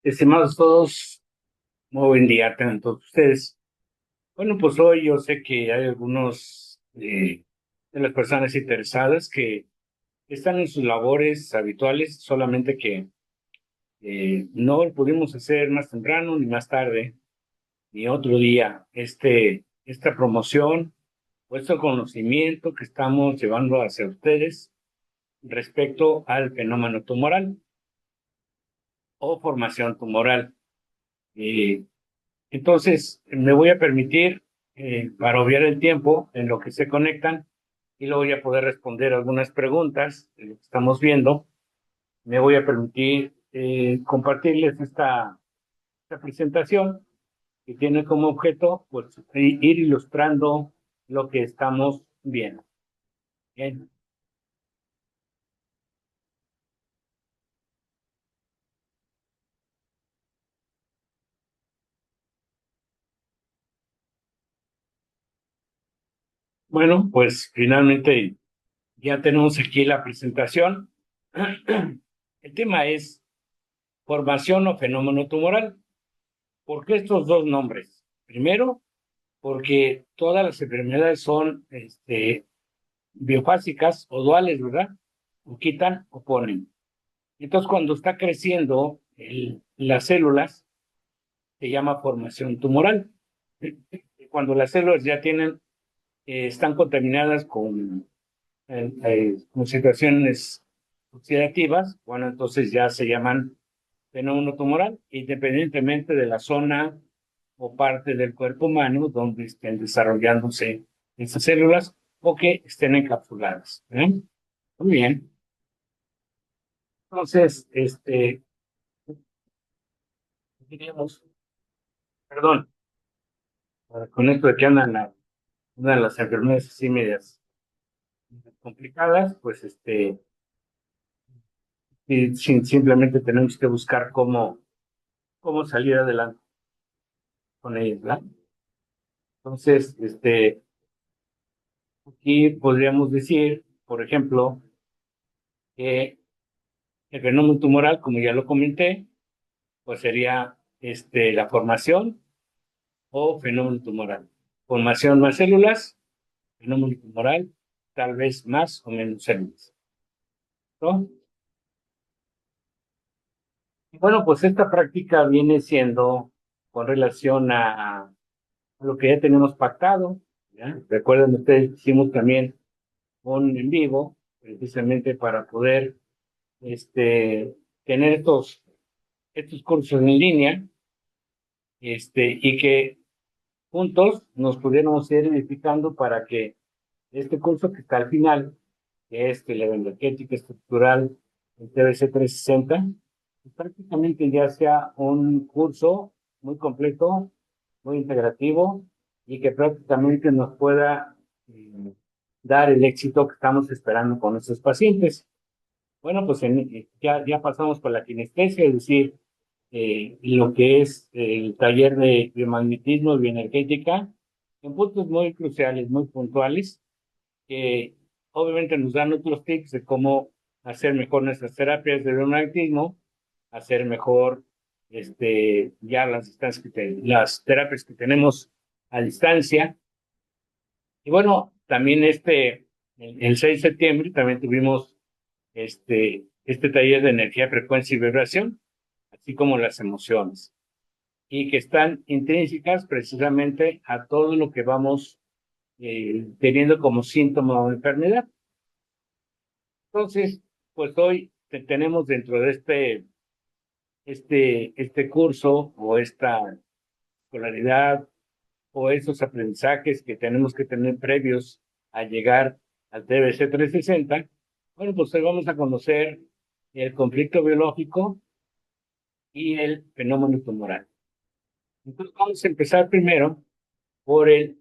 Estimados todos, muy buen día tengan todos ustedes. Bueno, pues hoy yo sé que hay algunos de las personas interesadas que están en sus labores habituales, solamente que no lo pudimos hacer más temprano ni más tarde, ni otro día. Esta promoción, o este conocimiento que estamos llevando hacia ustedes respecto al fenómeno tumoral o formación tumoral. Eh, Entonces, me voy a permitir, para obviar el tiempo en lo que se conectan, y luego voy a poder responder algunas preguntas de lo que estamos viendo. Me voy a permitir compartirles esta presentación que tiene como objeto pues, ir ilustrando lo que estamos viendo. Bien. Bueno, pues finalmente ya tenemos aquí la presentación. El tema es formación o fenómeno tumoral. ¿Por qué estos dos nombres? Primero, porque todas las enfermedades son biofásicas o duales, ¿verdad? O quitan o ponen. Entonces, cuando está creciendo las células, se llama formación tumoral. Cuando las células ya están contaminadas con situaciones oxidativas, bueno, entonces ya se llaman fenómeno tumoral, independientemente de la zona o parte del cuerpo humano donde estén desarrollándose esas células o que estén encapsuladas. Muy bien. Entonces, diríamos, perdón, con esto de que andan una de las enfermedades así medias complicadas, pues simplemente tenemos que buscar cómo salir adelante con ellas, ¿verdad? Entonces, aquí podríamos decir, por ejemplo, que el fenómeno tumoral, como ya lo comenté, pues sería la formación o fenómeno tumoral. Formación más células, fenómeno tumoral, tal vez más o menos células, ¿no? Y bueno, pues esta práctica viene siendo con relación a lo que ya tenemos pactado, ¿ya? Recuerden ustedes, hicimos también un en vivo, precisamente para poder tener estos cursos en línea, y que juntos nos pudiéramos ir edificando para que este curso que está al final, que es Teleoenergética Estructural, el TBC 360, pues prácticamente ya sea un curso muy completo, muy integrativo y que prácticamente nos pueda dar el éxito que estamos esperando con nuestros pacientes. Bueno, pues ya pasamos por la kinestesia, es decir, lo que es el taller de biomagnetismo y bioenergética, en puntos muy cruciales, muy puntuales, que obviamente nos dan otros tips de cómo hacer mejor nuestras terapias de biomagnetismo, hacer mejor ya las terapias que tenemos a distancia. Y bueno, también el 6 de septiembre también tuvimos este taller de energía, frecuencia y vibración, así como las emociones, y que están intrínsecas precisamente a todo lo que vamos teniendo como síntoma o enfermedad. Entonces, pues hoy tenemos dentro de este curso o esta escolaridad o esos aprendizajes que tenemos que tener previos a llegar al TBC 360, bueno, pues hoy vamos a conocer el conflicto biológico y el fenómeno tumoral. Entonces vamos a empezar primero por el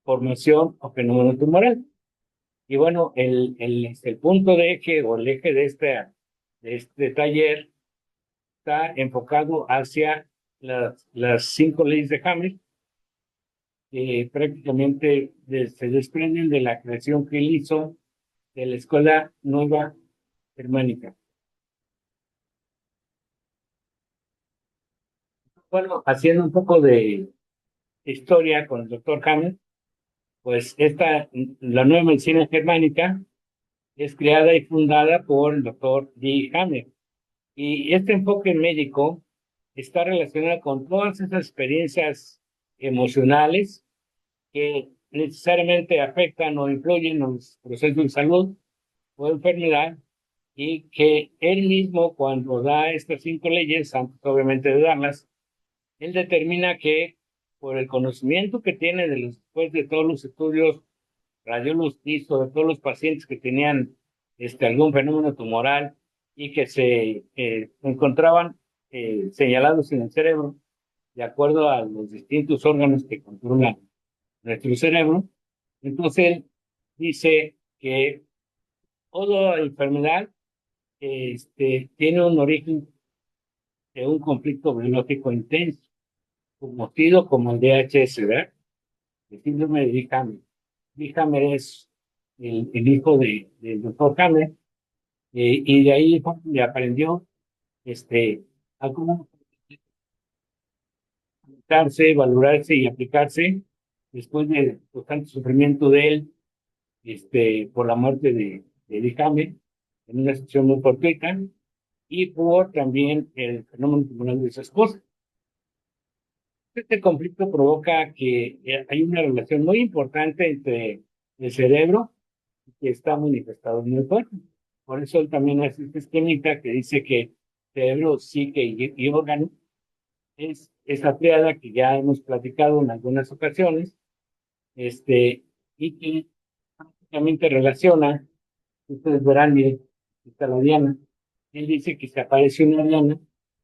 formación o fenómeno tumoral. Y bueno, el punto de eje o el eje de este taller está enfocado hacia las 5 leyes de Hamlet, que prácticamente se desprenden de la creación que él hizo de la Escuela Nueva Germánica. Bueno, haciendo un poco de historia con el doctor Hammer, pues la nueva medicina germánica es creada y fundada por el doctor G. Hammer. Y este enfoque médico está relacionado con todas esas experiencias emocionales que necesariamente afectan o influyen en los procesos de salud o enfermedad, y que él mismo, cuando da estas 5 leyes, antes obviamente de darlas, él determina que por el conocimiento que tiene después de todos los estudios radiólogos que hizo de todos los pacientes que tenían algún fenómeno tumoral y que se encontraban señalados en el cerebro, de acuerdo a los distintos órganos que controlan nuestro cerebro. Entonces él dice que toda enfermedad tiene un origen de un conflicto biológico intenso, conocido como el DHS, ¿verdad? El síndrome de Dick-Hammer. Dick-Hammer es el hijo del doctor Hammer, y de ahí le aprendió a cómo darse, valorarse y aplicarse después de tanto sufrimiento de él, por la muerte de Dick Hammer, en una situación muy fortuita, y por también el fenómeno tumoral de su esposa. Este conflicto provoca que hay una relación muy importante entre el cerebro, que está manifestado en el cuerpo. Por eso él también hace esta esquemita que dice que cerebro, psique y órgano es esa triada que ya hemos platicado en algunas ocasiones, y que prácticamente relaciona, ustedes verán, está la diana. Él dice que se aparece una diana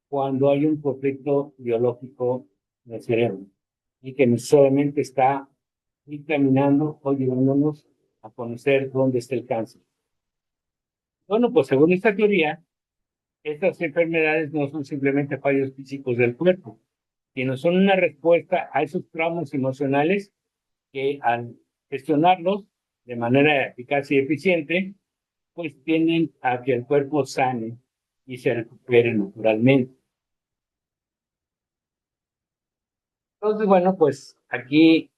cuando hay un conflicto biológico en el cerebro y que necesariamente está dictaminando o llevándonos a conocer dónde está el cáncer. Bueno, pues según esta teoría, estas enfermedades no son simplemente fallos físicos del cuerpo, sino son una respuesta a esos traumas emocionales que, al gestionarlos de manera eficaz y eficiente, pues tienden a que el cuerpo sane y se recupere naturalmente. Entonces, bueno, pues aquí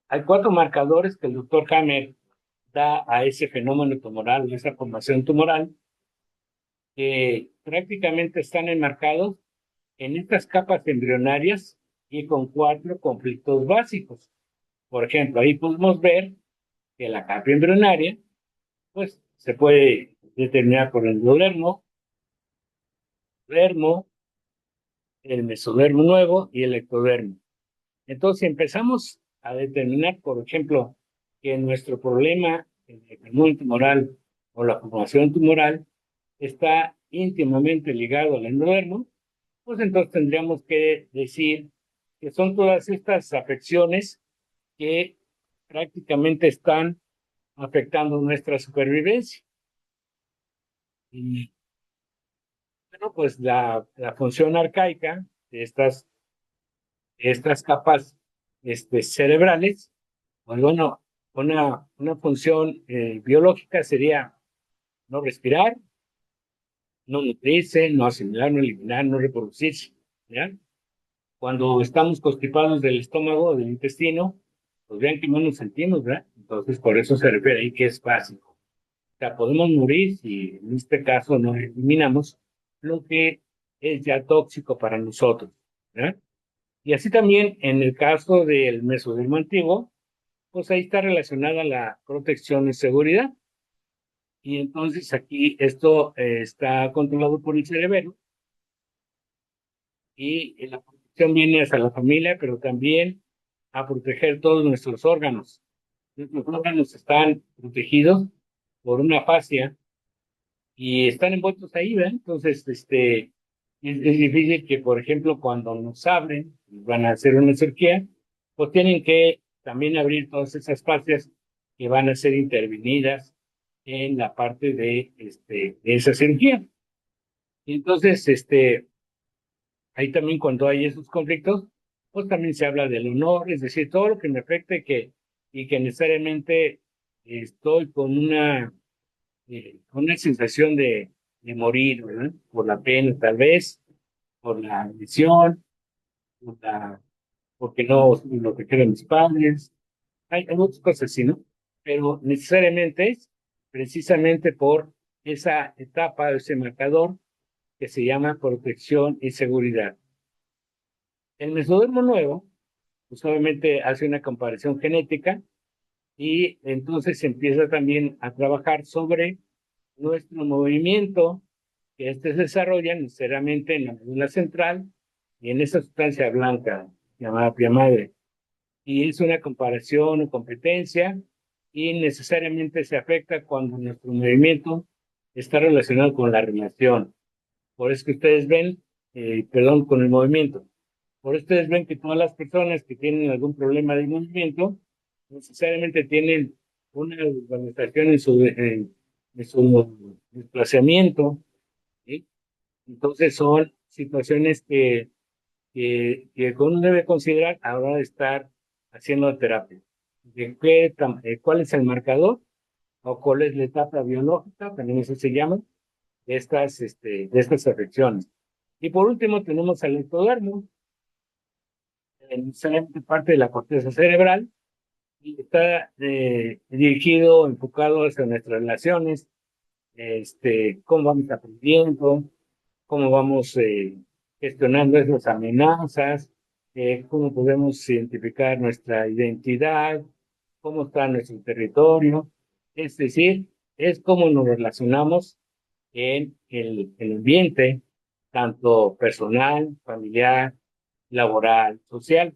hay 4 marcadores que el doctor Hammer da a ese fenómeno tumoral, a esa formación tumoral, que prácticamente están enmarcados en estas capas embrionarias y con 4 conflictos básicos. Por ejemplo, ahí podemos ver que la capa embrionaria, pues, se puede determinar por el endodermo, dermo, el mesodermo nuevo y el ectodermo. Entonces, si empezamos a determinar, por ejemplo, que nuestro problema, el fenómeno tumoral o la formación tumoral, está íntimamente ligado al endodermo, pues entonces tendríamos que decir que son todas estas afecciones que prácticamente están afectando nuestra supervivencia. Y bueno, pues la función arcaica de estas capas cerebrales, pues bueno, una función biológica sería no respirar, no nutrirse, no asimilar, no eliminar, no reproducirse, ¿ya? Cuando estamos constipados del estómago o del intestino, pues vean que no nos sentimos, ¿verdad? Entonces, por eso se refiere ahí que es básico. O sea, podemos morir si en este caso no eliminamos lo que es ya tóxico para nosotros, ¿verdad? Y así también en el caso del mesodermo antiguo, pues ahí está relacionada la protección y seguridad. Y entonces aquí esto está controlado por el cerebelo, y la protección viene hacia la familia, pero también a proteger todos nuestros órganos. Nuestros órganos están protegidos por una fascia y están envueltos ahí, ¿verdad? Entonces, es difícil que, por ejemplo, cuando nos abren, van a hacer una cirugía, pues tienen que también abrir todas esas fascias que van a ser intervenidas en la parte de esa cirugía. Y entonces, ahí también cuando hay esos conflictos, pues también se habla del honor, es decir, todo lo que me afecte y que necesariamente estoy con una sensación de morir, ¿verdad? Por la pena, tal vez, por la adicción, porque no lo que quieren mis padres. Hay muchas cosas así, ¿no? Pero necesariamente es precisamente por esa etapa, ese marcador que se llama protección y seguridad. El mesodermo nuevo, pues obviamente hace una comparación genética y entonces se empieza también a trabajar sobre nuestro movimiento, que se desarrolla necesariamente en la médula central y en esa sustancia blanca llamada pia madre. Y es una comparación o competencia y necesariamente se afecta cuando nuestro movimiento está relacionado con la relación. Por eso que ustedes ven, perdón, con el movimiento. Por eso ustedes ven que todas las personas que tienen algún problema de movimiento necesariamente tienen una deformación en su desplazamiento, ¿sí? Entonces son situaciones que uno debe considerar a la hora de estar haciendo terapia. ¿Cuál es el marcador? O cuál es la etapa biológica, también eso se llama, de estas afecciones. Y por último tenemos al ectodermo, necesariamente parte de la corteza cerebral, y está dirigido, enfocado hacia nuestras relaciones, cómo vamos aprendiendo, cómo vamos gestionando esas amenazas, cómo podemos identificar nuestra identidad, cómo está nuestro territorio, es decir, es cómo nos relacionamos en el ambiente, tanto personal, familiar, laboral, social.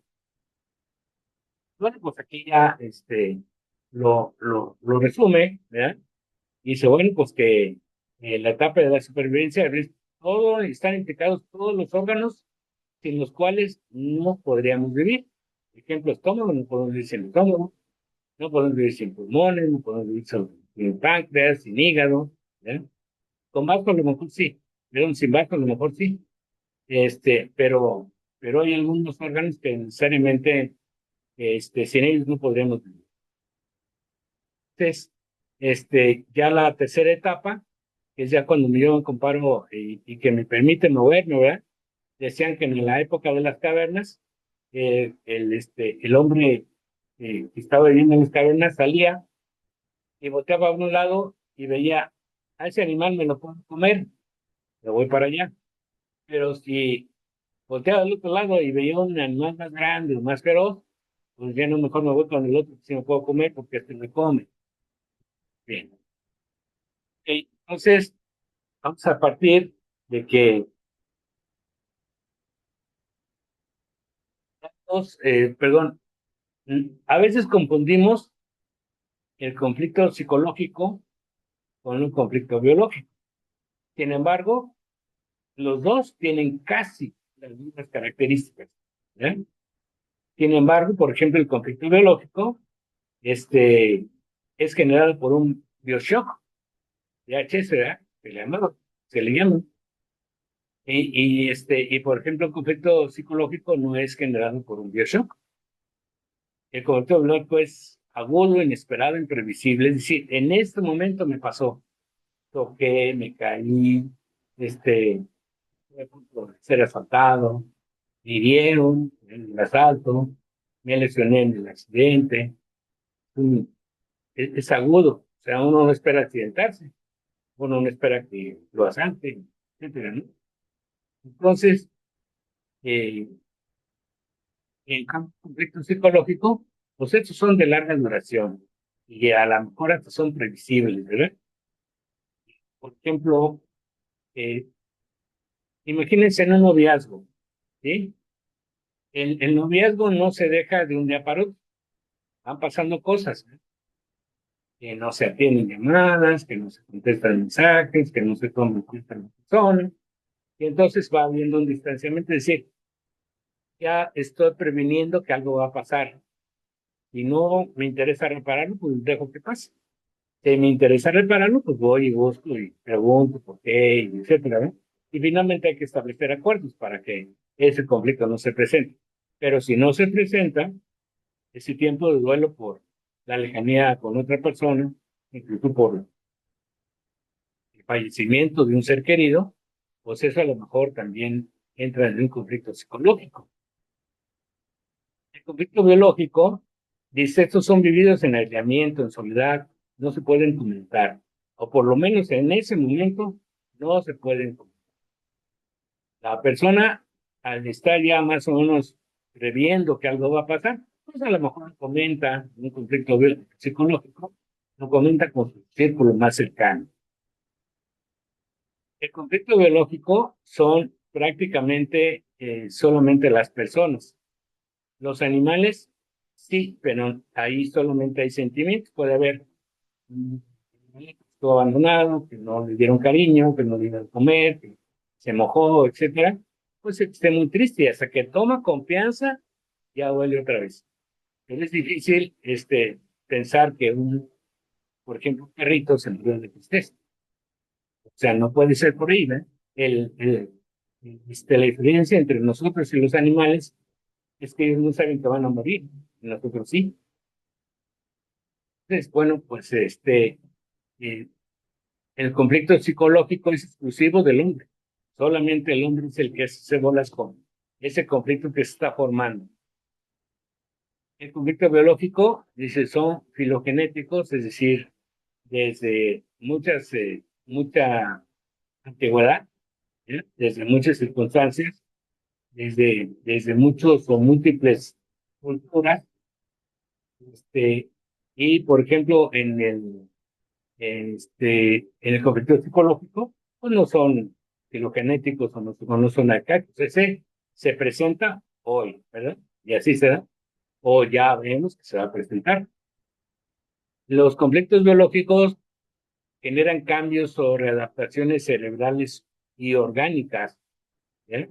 Bueno, pues aquí ya lo resume, ¿verdad? Y dice, bueno, pues que la etapa de la supervivencia, todo, están implicados todos los órganos sin los cuales no podríamos vivir. Por ejemplo, estómago, no podemos vivir sin estómago, no podemos vivir sin pulmones, no podemos vivir sin páncreas, sin hígado, ¿verdad? Con vasco a lo mejor sí, pero sin vasco a lo mejor sí, pero hay algunos órganos que necesariamente, sin ellos no podríamos vivir. Entonces, ya la tercera etapa, que es ya cuando yo me comparo y que me permite moverme, ¿verdad? Decían que en la época de las cavernas, el hombre que estaba viviendo en las cavernas salía y volteaba a un lado y veía, a ese animal me lo puedo comer, me voy para allá. Pero si volteaba al otro lado y veía un animal más grande o más feroz, pues ya no, mejor me voy con el otro que sí me puedo comer porque este me come. Bien. Ok, entonces, vamos a partir de que, perdón, a veces confundimos el conflicto psicológico con un conflicto biológico. Sin embargo, los dos tienen casi las mismas características, ¿eh? Sin embargo, por ejemplo, el conflicto biológico es generado por un bioshock, VHS, ¿verdad? Se le llama. Y por ejemplo, el conflicto psicológico no es generado por un bioshock. El conflicto biológico es agudo, inesperado, imprevisible. Es decir, en este momento me pasó, toqué, me caí, estuve a punto de ser asaltado, me hirieron en el asalto, me lesioné en el accidente. Es agudo, o sea, uno no espera accidentarse, uno no espera que lo asalten, etcétera, ¿no? Entonces, eh, en campo conflicto psicológico, pues estos son de larga duración y a lo mejor hasta son previsibles, ¿verdad? Por ejemplo, eh, imagínense en un noviazgo, ¿sí? El noviazgo no se deja de un día para otro, van pasando cosas, ¿eh? Que no se atienden llamadas, que no se contestan mensajes, que no se toman en cuenta la persona, y entonces va habiendo un distanciamiento, es decir, ya estoy previniendo que algo va a pasar. Si no me interesa repararlo, pues dejo que pase. Si me interesa repararlo, pues voy y busco y pregunto por qué, y etcétera, ¿no? Y finalmente hay que establecer acuerdos para que ese conflicto no se presente. Pero si no se presenta, ese tiempo de duelo por la lejanía con otra persona, incluso por el fallecimiento de un ser querido, pues eso a lo mejor también entra en un conflicto psicológico. El conflicto biológico dice, estos son vividos en aislamiento, en soledad, no se pueden comentar, o por lo menos en ese momento no se pueden comentar. La persona, al estar ya más o menos previendo que algo va a pasar, pues a lo mejor comenta un conflicto psicológico, lo comenta con su círculo más cercano. El conflicto biológico son prácticamente solamente las personas. Los animales, sí, pero ahí solamente hay sentimientos. Puede haber un animal que estuvo abandonado, que no le dieron cariño, que no le dieron comer, que se mojó, etcétera. Pues esté muy triste y hasta que toma confianza, ya vuelve otra vez. Pero es difícil pensar que por ejemplo, un perrito se murió de tristeza. O sea, no puede ser por ahí, ¿verdad? La diferencia entre nosotros y los animales es que ellos no saben que van a morir, nosotros sí. Entonces, bueno, pues eh, el conflicto psicológico es exclusivo del hombre. Solamente el hombre es el que se bolas con ese conflicto que se está formando. El conflicto biológico, dice, son filogenéticos, es decir, desde mucha antigüedad, ¿eh? Desde muchas circunstancias, desde muchos o múltiples culturas, y por ejemplo, en el conflicto psicológico, pues no son filogenéticos o no son arcaicos. Ese se presenta hoy, ¿verdad? Y así se da, o ya vemos que se va a presentar. Los conflictos biológicos generan cambios o readaptaciones cerebrales y orgánicas, ¿eh?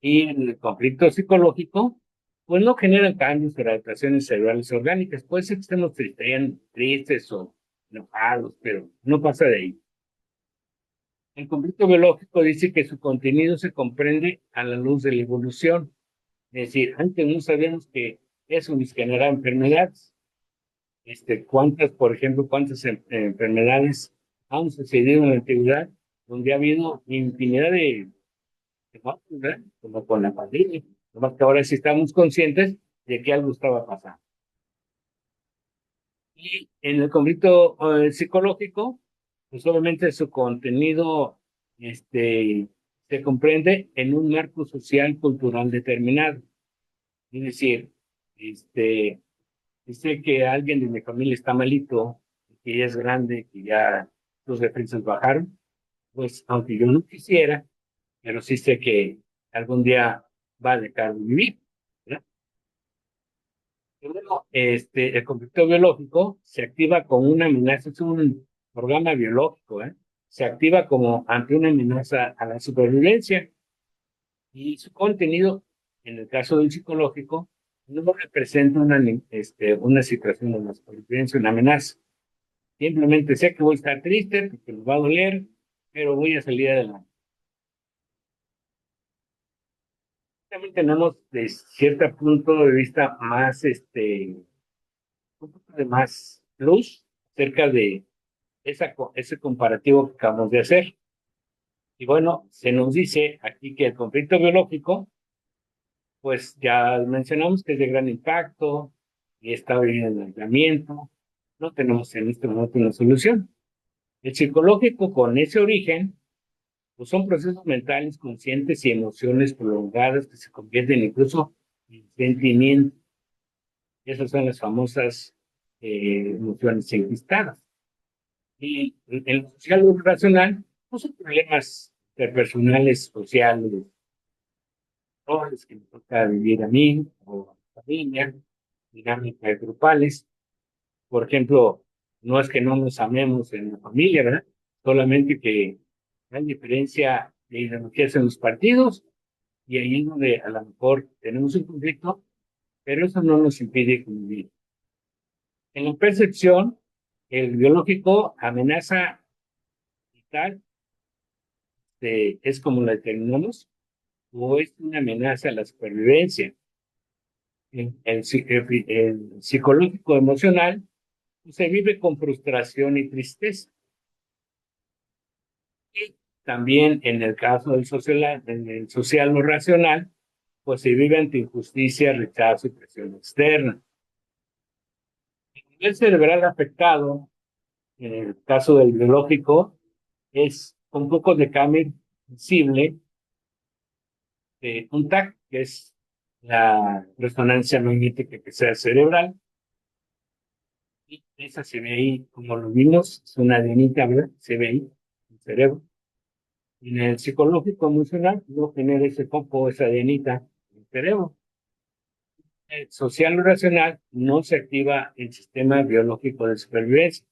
Y en el conflicto psicológico, pues no generan cambios o adaptaciones cerebrales orgánicas. Puede ser que estemos tristes o enojados, pero no pasa de ahí. El conflicto biológico dice que su contenido se comprende a la luz de la evolución. Es decir, antes no sabíamos que eso nos generaba enfermedades. Por ejemplo, cuántas enfermedades han sucedido en la antigüedad, donde ha habido infinidad de cosas, ¿verdad? Como con la pandemia. Nomás que ahora sí estamos conscientes de que algo estaba pasando. Y en el conflicto psicológico, pues obviamente su contenido se comprende en un marco social cultural determinado. Es decir, este, sé que alguien de mi familia está malito, que ya es grande, que ya sus defensas bajaron, pues aunque yo no quisiera, pero sí sé que algún día va a dejar de vivir, ¿verdad? Y luego, el conflicto biológico se activa como una amenaza, es un programa biológico, ¿eh? Se activa como ante una amenaza a la supervivencia y su contenido, en el caso del psicológico, no representa una situación de la supervivencia, una amenaza. Simplemente sé que voy a estar triste, porque me va a doler, pero voy a salir adelante. También tenemos de cierto punto de vista más, un poco de más luz acerca de ese comparativo que acabamos de hacer. Y bueno, se nos dice aquí que el conflicto biológico, pues ya mencionamos que es de gran impacto y está viviendo en aislamiento. No tenemos en este momento una solución. El psicológico, con ese origen, pues son procesos mentales conscientes y emociones prolongadas que se convierten incluso en sentimientos. Esas son las famosas emociones enquistadas. Y en lo social o racional, pues son problemas interpersonales, sociales, roles que me toca vivir a mí o a mi familia, dinámicas grupales. Por ejemplo, no es que no nos amemos en la familia, ¿verdad? Solamente que hay diferencia de ideologías en los partidos y ahí es donde a lo mejor tenemos un conflicto, pero eso no nos impide convivir. En la percepción, el biológico amenaza vital, es como la determinamos, o es una amenaza a la supervivencia. El psicológico emocional pues, se vive con frustración y tristeza. Y también en el caso del social o racional, pues se vive ante injusticia, rechazo y presión externa. El nivel cerebral afectado, en el caso del biológico, es un poco de cambio visible de un TAC, que es la resonancia magnética que sea cerebral. Y esa se ve ahí, como lo vimos, es una adenita, ¿verdad? Se ve ahí, en el cerebro. Y en el psicológico emocional no genera ese foco, esa adenita en el cerebro. El social o racional no se activa el sistema biológico de supervivencia,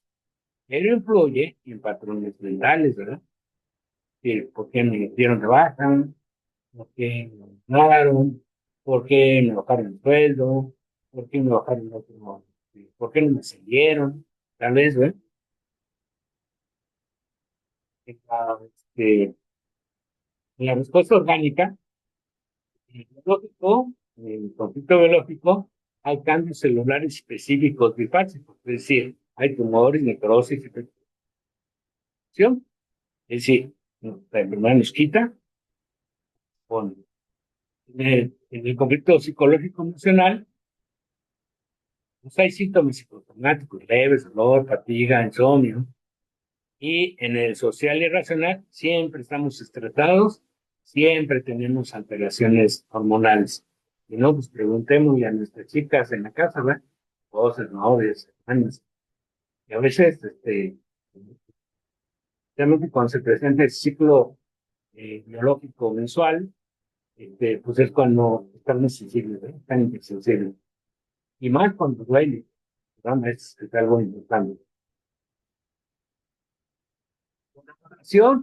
pero influye en patrones mentales, ¿verdad? Sí, ¿por qué me dieron de baja? ¿Por qué me bajaron? ¿Por qué me bajaron el sueldo? ¿Por qué me bajaron el otro? ¿Por qué no me siguieron? Tal vez, ¿verdad? Este, la respuesta orgánica, biológico, en el conflicto biológico, hay cambios celulares específicos bifásicos, es decir, hay tumores, necrosis y infección. Es decir, la enfermedad nos quita. Con, en el conflicto psicológico emocional, pues hay síntomas psicosomáticos leves, dolor, fatiga, insomnio. Y en el social y racional, siempre estamos estresados, siempre tenemos alteraciones hormonales. Y no, pues preguntémosle a nuestras chicas en la casa, ¿verdad? Esposas, novias, hermanas. Y a veces, realmente cuando se presenta el ciclo biológico mensual, pues es cuando están muy sensibles, ¿verdad? Están hipersensibles. Y más cuando duele, ¿verdad? Es algo importante.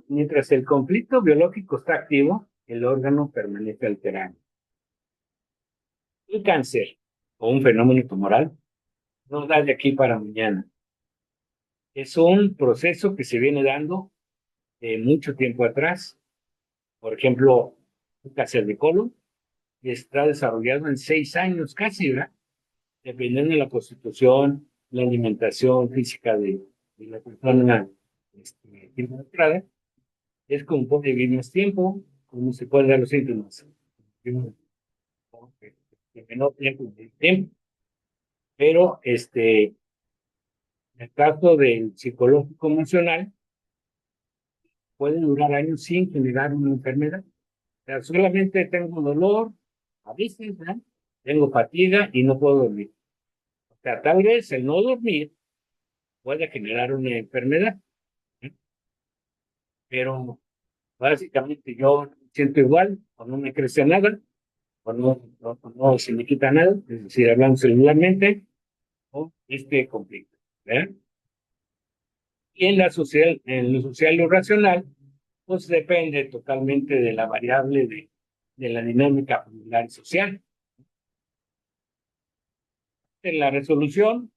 Mientras el conflicto biológico está activo, el órgano permanece alterado. El cáncer o un fenómeno tumoral no da de aquí para mañana. Es un proceso que se viene dando de mucho tiempo atrás. Por ejemplo, un cáncer de colon está desarrollado en 6 años casi, ¿verdad? Dependiendo de la constitución, la alimentación física de la persona involucrada, es como puede vivir más tiempo, como se pueden dar los síntomas. De menor tiempo, de tiempo. Pero en el caso del psicológico emocional, puede durar años sin generar una enfermedad. O sea, solamente tengo dolor, a veces, ¿verdad? Tengo fatiga y no puedo dormir. O sea, tal vez el no dormir puede generar una enfermedad, ¿eh? Pero básicamente yo siento igual, o no me crece nada, o no se me quita nada, es decir, hablando celularmente, o este conflicto, ¿verdad? Y en lo social y lo racional, pues depende totalmente de la variable de la dinámica familiar y social. En la resolución,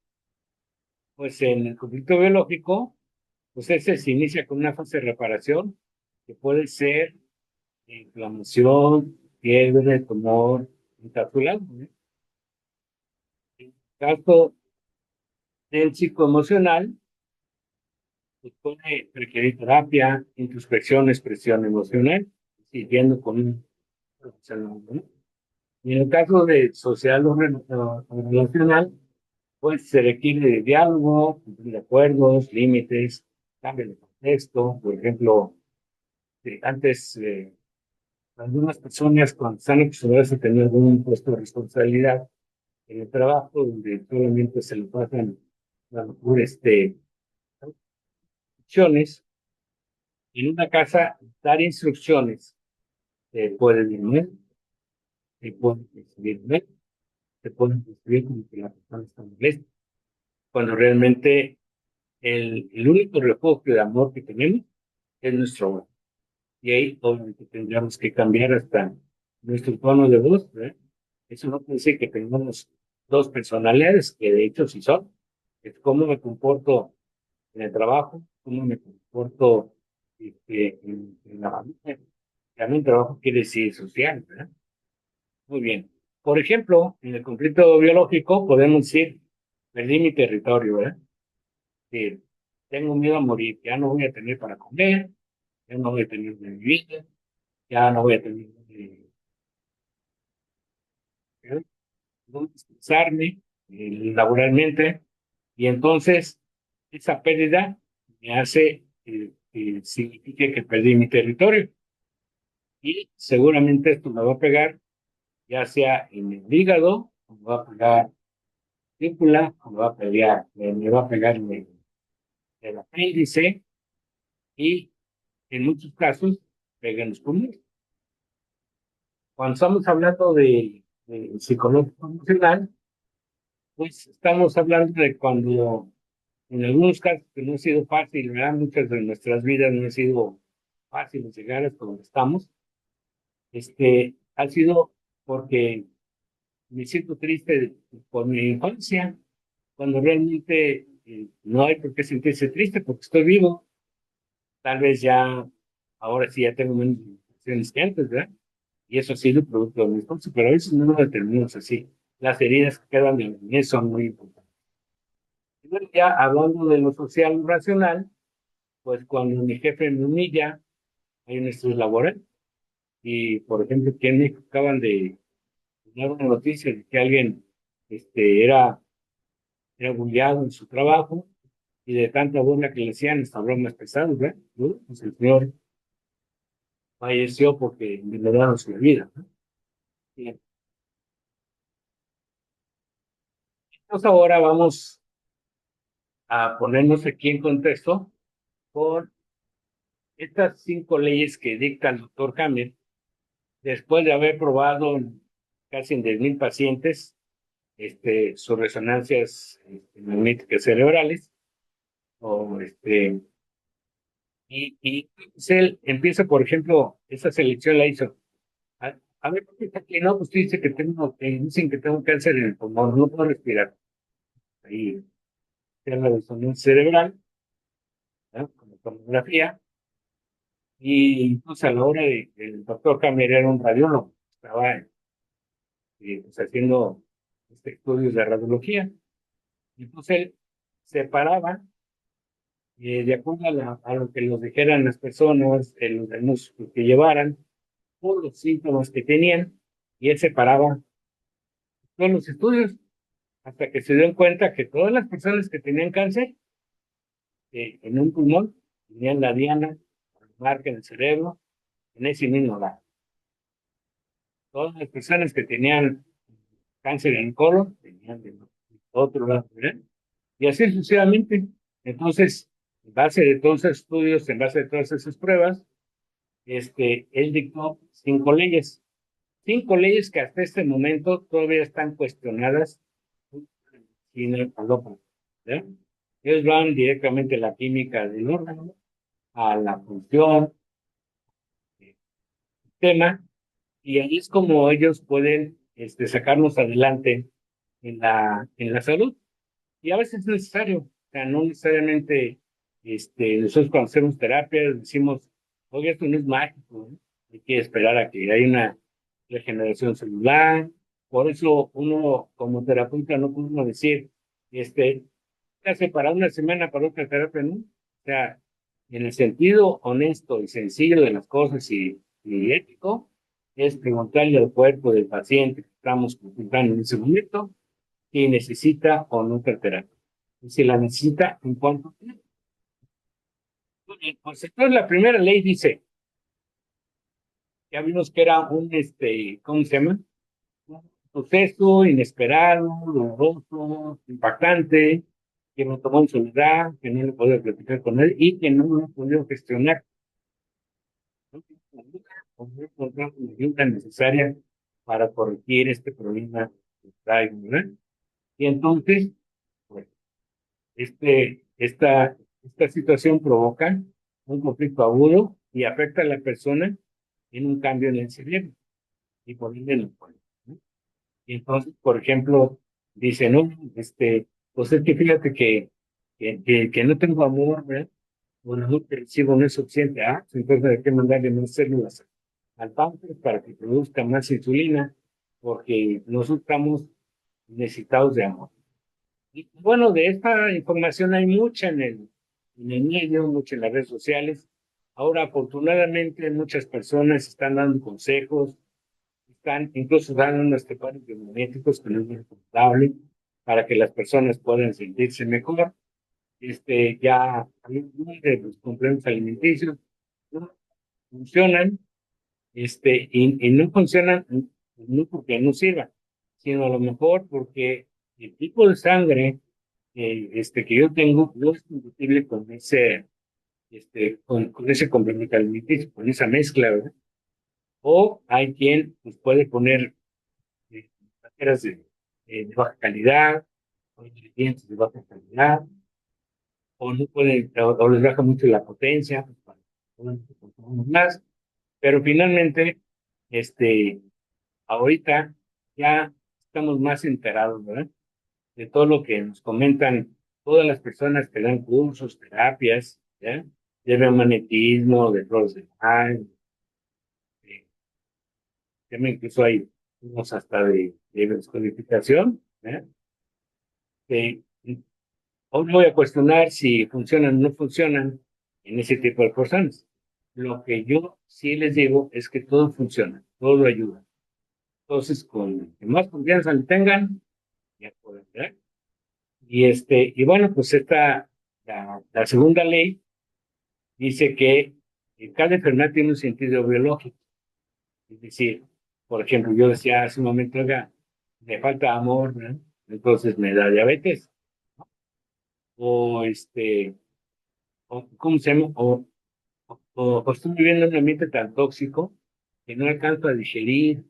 pues en el conflicto biológico, pues ese se inicia con una fase de reparación que puede ser inflamación, fiebre, tumor, encapsulado, ¿no? En el caso del psicoemocional, pues puede requerir terapia, introspección, expresión emocional, siguiendo con un profesional, ¿no? Y en el caso de social o relacional, pues se requiere de diálogo, cumplir acuerdos, límites, cambio de contexto. Por ejemplo, antes algunas personas cuando están acostumbradas a tener algún puesto de responsabilidad en el trabajo, donde solamente se le pasan a lo mejor instrucciones, en una casa dar instrucciones puede ir se puede recibir mal, se puede recibir como que la persona está molesta, cuando realmente el único refugio de amor que tenemos es nuestro hogar. Y ahí obviamente tendríamos que cambiar hasta nuestro tono de voz, ¿verdad? Eso no quiere decir que tengamos dos personalidades, que de hecho sí son. Es cómo me comporto en el trabajo, cómo me comporto en la familia. También trabajo quiere decir social, ¿verdad? Muy bien. Por ejemplo, en el conflicto biológico podemos decir, perdí mi territorio, ¿verdad? Sí, tengo miedo a morir, ya no voy a tener para comer, ya no voy a tener de vivir, ya no voy a tener no estresarme laboralmente, y entonces esa pérdida me hace que signifique que perdí mi territorio. Y seguramente esto me va a pegar, ya sea en el hígado, o me va a pegar círcula, o me va a pegar en el apéndice, y en muchos casos pega en los pulmones. Cuando estamos hablando de psicológico emocional, pues estamos hablando de cuando en algunos casos que no ha sido fácil, ¿verdad? Muchas de nuestras vidas no ha sido fácil llegar hasta donde estamos. Ha sido porque me siento triste por mi infancia, cuando realmente no hay por qué sentirse triste porque estoy vivo. Tal vez ya, ahora sí ya tengo menos limitaciones que antes, ¿verdad? Y eso ha sido producto de mi esfuerzo, pero a veces no lo determinamos así. Las heridas que quedan de la niñez son muy importantes. Y bueno, ya hablando de lo social y racional, pues cuando mi jefe me humilla, hay un estrés laboral. Y, por ejemplo, que en México acaban de dar una noticia de que alguien era bulleado en su trabajo, y de tanta burla que le hacían, hasta bromas pesadas, ¿verdad? ¿No? Pues el señor falleció porque le dieron su vida, ¿no? Bien. Entonces ahora vamos a ponernos aquí en contexto con estas 5 leyes que dicta el doctor Hammer después de haber probado en casi en 10,000 pacientes sus resonancias magnéticas cerebrales. O pues él empieza, por ejemplo, esa selección la hizo. A ver, ¿por qué está aquí? No, pues dice que dicen que tengo cáncer en el pulmón, no puedo respirar. Ahí se la resonancia cerebral, ¿no? Con la tomografía. Y entonces a la hora el doctor Camer era un radiólogo, estaba pues, haciendo estudios de radiología. Y entonces él separaba, de acuerdo a lo que nos dijeran las personas, los diagnósticos que llevaran, por los síntomas que tenían, y él separaba todos los estudios hasta que se dio cuenta que todas las personas que tenían cáncer en un pulmón tenían la diana, la marca en el cerebro, en ese mismo lugar. Todas las personas que tenían cáncer en el colon tenían de otro lado, ¿verdad? Y así sucesivamente. Entonces, en base de todos esos estudios, en base de todas esas pruebas, él dictó 5 leyes. 5 leyes que hasta este momento todavía están cuestionadas en el alópata, ¿verdad? Ellos van directamente a la química del órgano, a la función, tema, y ahí es como ellos pueden sacarnos adelante en la salud. Y a veces es necesario, o sea, no necesariamente nosotros cuando hacemos terapia decimos, oye, esto no es mágico, ¿no? Hay que esperar a que haya una regeneración celular. Por eso uno como terapeuta no puede uno decir, hace para una semana para otra terapia, ¿no? O sea, en el sentido honesto y sencillo de las cosas y ético, es preguntarle al cuerpo del paciente que estamos consultando en ese momento si necesita o no terapia. Y si la necesita, ¿en cuánto tiempo? Pues entonces la primera ley dice, ya vimos que era ¿cómo se llama? Un suceso inesperado, doloroso, impactante, que me tomó en soledad, que no le podía platicar con él y que no lo he podido gestionar. No encontrar la ayuda necesaria para corregir este problema que traigo, ¿verdad? Y entonces, pues, esta situación provoca un conflicto agudo y afecta a la persona en un cambio en el cerebro y por ende en el cuerpo, ¿no? Y entonces, por ejemplo, dice, no, pues es que fíjate que no tengo amor, ¿verdad? O el amor que recibo no es suficiente. Pues entonces hay que mandarle más células al páncreas para que produzca más insulina, porque nosotros estamos necesitados de amor. Y bueno, de esta información hay mucha en el medio, mucha en las redes sociales. Ahora, afortunadamente, muchas personas están dando consejos, están, incluso dan unos estepares biomagnéticos que no es muy recomendable para que las personas puedan sentirse mejor. Ya hay de los complementos alimenticios, ¿no? Funcionan, y no funcionan no porque no sirvan, sino a lo mejor porque el tipo de sangre que yo tengo no es compatible con ese complemento alimenticio, con esa mezcla, ¿verdad? O hay quien pues, puede poner paqueras de baja calidad, o ingredientes de baja calidad, o no pueden, o les baja mucho la potencia, pues, para poder consumir más, pero finalmente, ahorita ya estamos más enterados, ¿verdad? De todo lo que nos comentan todas las personas que dan cursos, terapias, ¿ya? De biomagnetismo, de flores de Bach, incluso hay unos hasta de descodificación, ¿ya? Que hoy no voy a cuestionar si funcionan o no funcionan en ese tipo de personas. Lo que yo sí les digo es que todo funciona, todo ayuda. Entonces, con que más confianza le tengan, ya pueden ver. Y bueno, pues la segunda ley dice que cada enfermedad tiene un sentido biológico. Es decir, por ejemplo, yo decía hace un momento, oiga, me falta amor, ¿no? Entonces me da diabetes. O ¿cómo se llama? O estoy viviendo en un ambiente tan tóxico que no alcanzo a digerir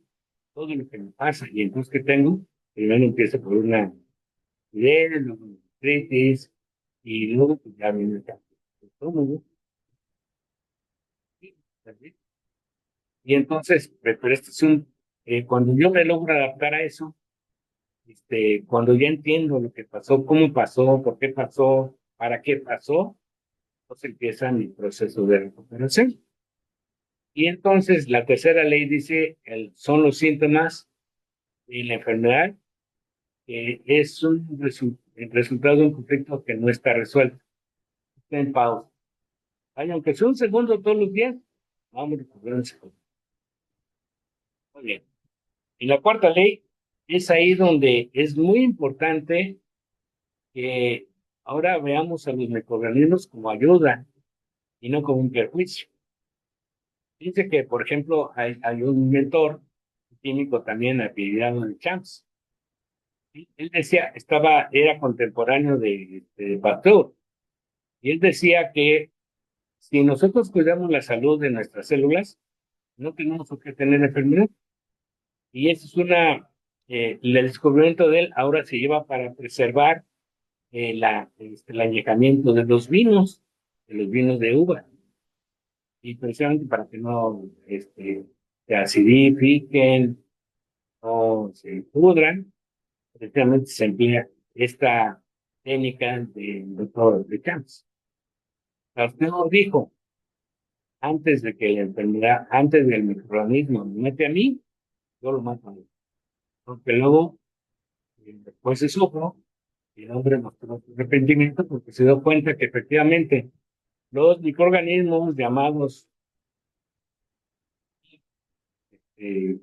todo lo que me pasa. Y entonces, ¿qué tengo? Primero empiezo por una acidez, luego una artritis, y luego pues, ya viene el cáncer del estómago. Y entonces, pero cuando yo me logro adaptar a eso, cuando ya entiendo lo que pasó, cómo pasó, por qué pasó, para qué pasó, pues empieza mi proceso de recuperación. Y entonces la tercera ley dice, son los síntomas y la enfermedad, es el resultado de un conflicto que no está resuelto. Está en pausa. Ay, aunque sea un segundo todos los días, vamos a recuperar un segundo. Muy bien. Y la cuarta ley es ahí donde es muy importante que ahora veamos a los microorganismos como ayuda y no como un perjuicio. Dice que, por ejemplo, hay un inventor químico también apellidado de Champs. Él decía, era contemporáneo de Pasteur, y él decía que si nosotros cuidamos la salud de nuestras células, no tenemos por qué tener enfermedad. Y eso es el descubrimiento de él ahora se lleva para preservar el añejamiento de los vinos de uva, y precisamente para que no se acidifiquen, no se pudran, precisamente se emplea esta técnica del doctor de Camps. Usted nos dijo, antes de que la enfermedad, antes del microorganismo me mete a mí, yo lo mato a mí. Porque luego, después de soplo, el hombre mostró su arrepentimiento porque se dio cuenta que efectivamente los microorganismos llamados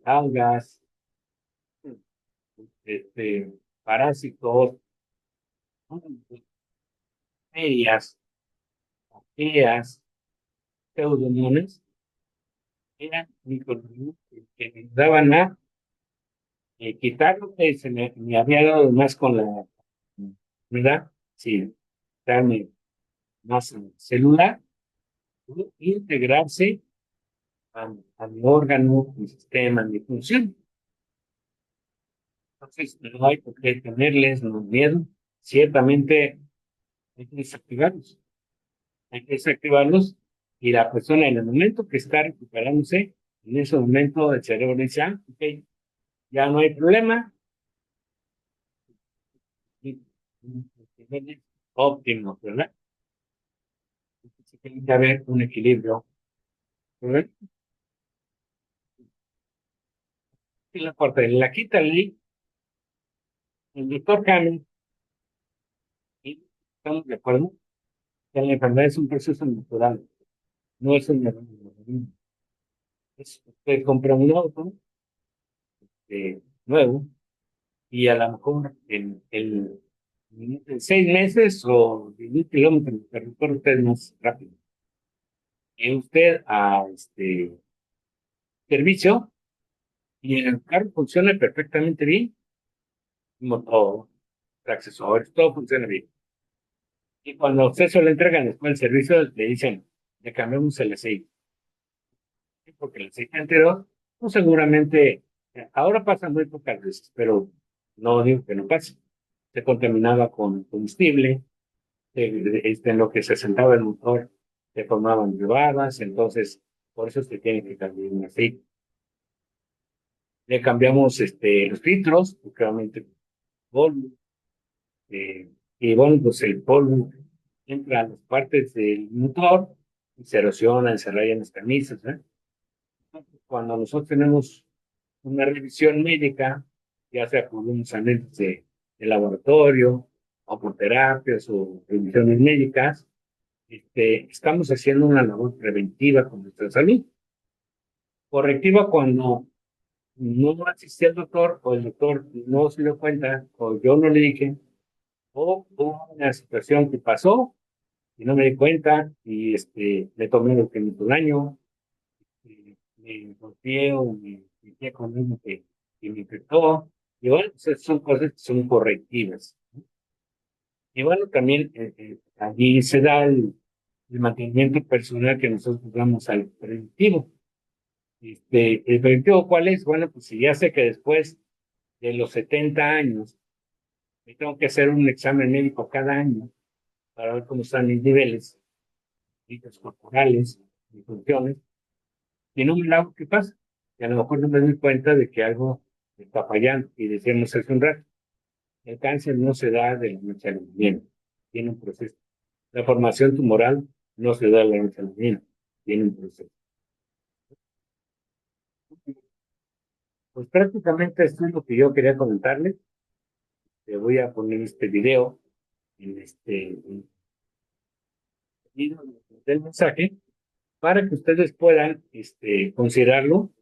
algas, parásitos, bacterias, arqueas, pseudomonas, eran microorganismos que me ayudaban a quitar lo que me había dado más con la enfermedad, sí, darme más celular, integrarse a mi órgano, mi sistema, mi función. Entonces, no hay por qué tenerles miedo. Ciertamente hay que desactivarlos. Hay que desactivarlos y la persona en el momento que está recuperándose, en ese momento el cerebro dice, ok, ya no hay problema. Óptimo, ¿verdad? Entonces, tiene que haber un equilibrio, ¿verdad? Y la cuarta, la quinta ley, el doctor Kamen, y estamos de acuerdo, que la enfermedad es un proceso natural, no es un error. Usted compra un auto, nuevo, y a lo mejor en 6 meses o 10 kilómetros de recorre usted más rápido. Y usted a servicio y el carro funciona perfectamente bien, motor, accesorios, todo funciona bien. Y cuando a usted se lo entregan después del servicio, le dicen, le cambiamos el aceite. ¿Sí? Porque el aceite anterior, pues seguramente, ahora pasa muy pocas veces, pero no digo que no pase. Se contaminaba con combustible, en lo que se sentaba el motor, se formaban nevadas, entonces por eso se tiene que cambiar un aceite. Le cambiamos los filtros, porque realmente polvo, y bueno, pues el polvo entra a las partes del motor y se erosiona, se rayan las camisas, ¿eh? Cuando nosotros tenemos una revisión médica, ya sea por unos análisis de laboratorio, o por terapias o revisiones médicas, estamos haciendo una labor preventiva con nuestra salud. Correctiva cuando no asistí al doctor o el doctor no se dio cuenta o yo no le dije o hubo una situación que pasó y no me di cuenta y le tomé lo que me hizo daño, me golpeé o me metí con algo que me infectó. Y bueno, pues son cosas que son correctivas. Y bueno, también allí se da el mantenimiento personal que nosotros damos al preventivo. ¿El preventivo cuál es? Bueno, pues si ya sé que después de los 70 años me tengo que hacer un examen médico cada año para ver cómo están mis niveles, líquidos corporales, mis funciones, y no me lo hago, ¿qué pasa? Y a lo mejor no me doy cuenta de que algo está fallando. Y decíamos hace un rato, el cáncer no se da de la noche a la mañana, tiene un proceso. La formación tumoral no se da de la noche a la mañana, tiene un proceso. Pues prácticamente esto es lo que yo quería comentarles. Te voy a poner este video en del mensaje para que ustedes puedan considerarlo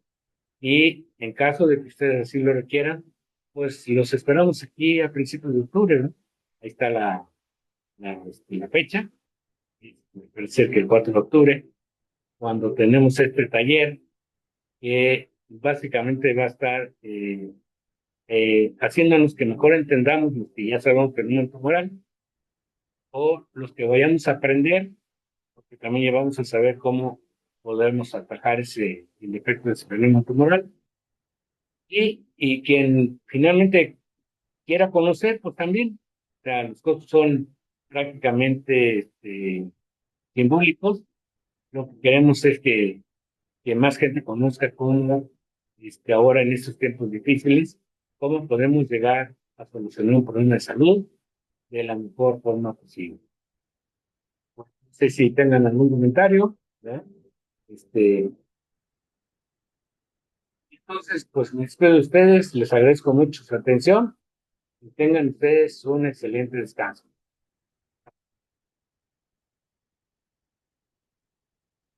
y en caso de que ustedes así lo requieran, pues los esperamos aquí a principios de octubre, ¿no? Ahí está la fecha, me parece que el 4 de octubre, cuando tenemos este taller que básicamente va a estar haciéndonos que mejor entendamos los que ya sabemos que no es tumoral o los que vayamos a aprender, porque también llevamos a saber cómo podemos atajar el efecto del esplenomo tumoral. Y quien finalmente quiera conocer, pues también, o sea, los costos son prácticamente simbólicos. Lo que queremos es que más gente conozca cómo, ahora en estos tiempos difíciles, cómo podemos llegar a solucionar un problema de salud de la mejor forma posible. No sé si tengan algún comentario, ¿verdad? Entonces, pues me despido de ustedes, les agradezco mucho su atención y tengan ustedes un excelente descanso.